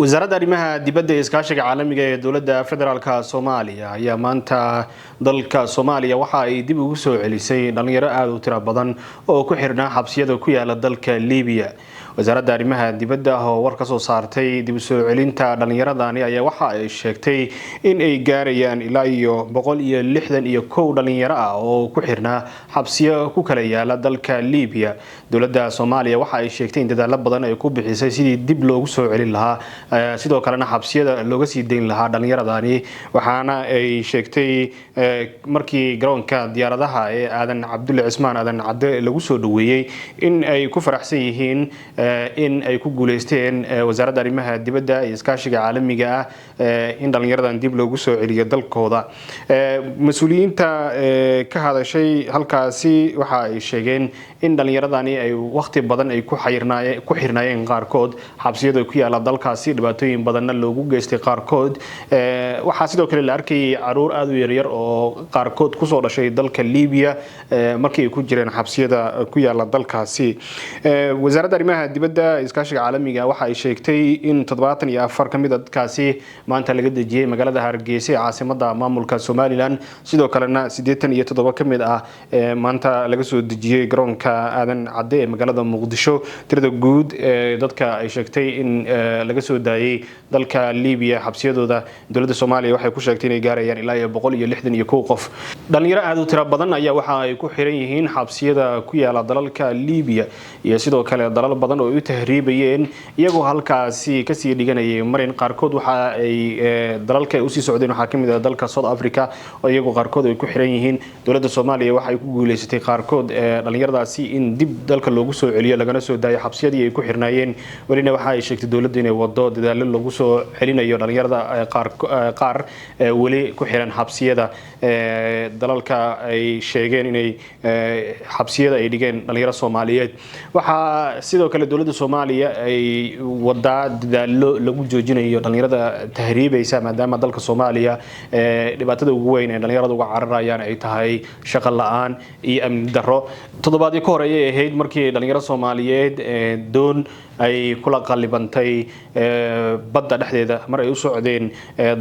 wasaaradda arrimaha dibadda ee iskaashiga caalamiga ee dowladda federaalka Soomaaliya ayaa maanta dalka Soomaaliya waxa ay dib ugu soo celisay dhalinyaro aad u tiro badan oo ku xirnaa xabsiyada ku yaala dalka Liibiya. wasaaradda arrimaha dibadda oo war ka soo saartay dib u soo celinta dhalinyaradani ayaa waxa ay sheegtay in ay gaarayaan ilaa iyo 161 dhalinyaro ah oo ku xirnaa xabsiyo ku kala yaala dalka Liibiya. dowladda Soomaaliya waxa ay sheegtay in dadaal badan ay ku bixisay sidii dib loogu soo celin lahaa sidoo kalena xabsiyada looga sii deyn lahaa dhalinyaradani waxaana ay sheegtay markii garoonka diyaaradaha ee aadan Cabdulle Cismaan aadan Cadde lagu soo dhaweeyay in ay ku faraxsan yihiin in ay ku guuleysteen wasaaradda arrimaha dibadda ee iskaashiga caalamiga ah in dhalinyaradan dib loogu soo celiyo dalkooda. mas'uuliyiinta ka hadashay halkaasi waxa ay sheegeen in dhalinyaradani ay waqti badan ay ku xirnaayeen qaarkood xabsiyada ku yaala dalkaasi dhibaatooyin badanna loogu geystay qaarkood. waxa sidoo kale la arkay caruur aad u yar oo qaarkood ku soo dhashay dalka Liibiya markii ay ku jireen xabsiyada ku yaala dalkaasi. wasaaradda arrimaha dibadda iskaashiga caalamiga waxa ay sheegtay in 74 kamid ah dadkaasi maanta laga dejiyay magaalada Hargeysa ee caasimadda maamulka Somaliland sidoo kalena 87 kamid ah maanta laga soo dejiyay garoonka aadan Cadde ee magaalada Muqdisho. tirada guud dadka ay sheegtay in laga soo daayay dalka Liibiya xabsiyadooda dowladda Soomaaliya waxay ku sheegtay inay gaarayaan ilaa 161 qof. dhalinyaro aad u tiro badan ayaa waxa ay ku xiran yihiin xabsiyada ku yaala dalalka Liibiya iyo sidoo kale dalal badan oo u tahriibayeen iyagoo halkaasi ka sii dhiganayay marin qaarkood waxa ay dalalka u sii socdeen waxa kamid ah dalka South Africa oo iyagoo qaarkood ay ku xiran yihiin. dowladda Soomaaliya waxa ay ku guuleysatay qaarkood dhalinyaradaasi in dib dalka loogu soo celiyo lagana soo daayo xabsiyadii ay ku xirnaayeen. walina waxa ay sheegtay dowladda inay wado dadaalo lagu soo celinayo dhalinyarada qaar wali ku xiran xabsiyada dalalka ay sheegeen inay xabsiyada ay dhigeen dhalinyaro Soomaaliyeed. waxa sidoo kale dowladda Soomaaliya ay wadaa dadaalo lagu joojinayo dhalinyarada tahriibaysa maadaama dalka Soomaaliya dhibaatada ugu weyn ee dhalinyarada uga cararayaan ay tahay shaqo la'aan iyo amni darro. toddobaadii ka horeeyay ahayd markii dhalinyaro Soomaaliyeed doon ay kula qalibantay badda dhexdeeda mar ay u socdeen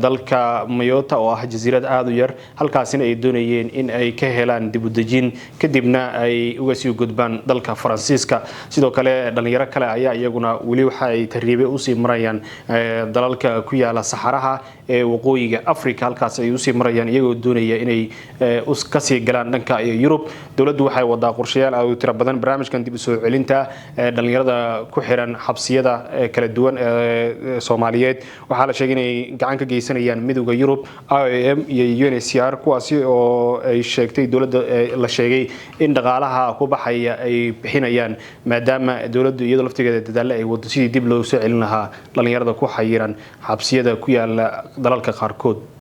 dalka Mayotta oo ah jasiirad aad u yar halkaasina ay doonayeen in ay ka helaan dib u dejin kadibna ay uga sii gudbaan dalka Faransiiska. sidoo kale dhalinyaro kale ayaa iyaguna wali waxa ay tahriibay u sii marayaan dalalka ku yaala saxaraha ee waqooyiga Afrika halkaas ay u sii marayaan iyagoo doonaya inay ka sii galaan dhanka Yurub. dowladdu waxay wadaa qorshayaal aad u tiro badan barnaamijkan dib u soo celinta dhalinyarada ku xiran xabsiyada kala duwan ee Soomaaliyeed. waxaa la sheegay inay gacan ka geysanayaan midowga Yurub IOM iyo UNHCR kuwaasi oo ay sheegtay dowladda la sheegay in dhaqaalaha ku baxaya ay bixinayaan maadaama dowladdu iyadoo laftigeeda dadaal ay wado sidii dib loo soo celin lahaa dhalinyarada ku xayiran xabsiyada ku yaala dalalka qaarkood.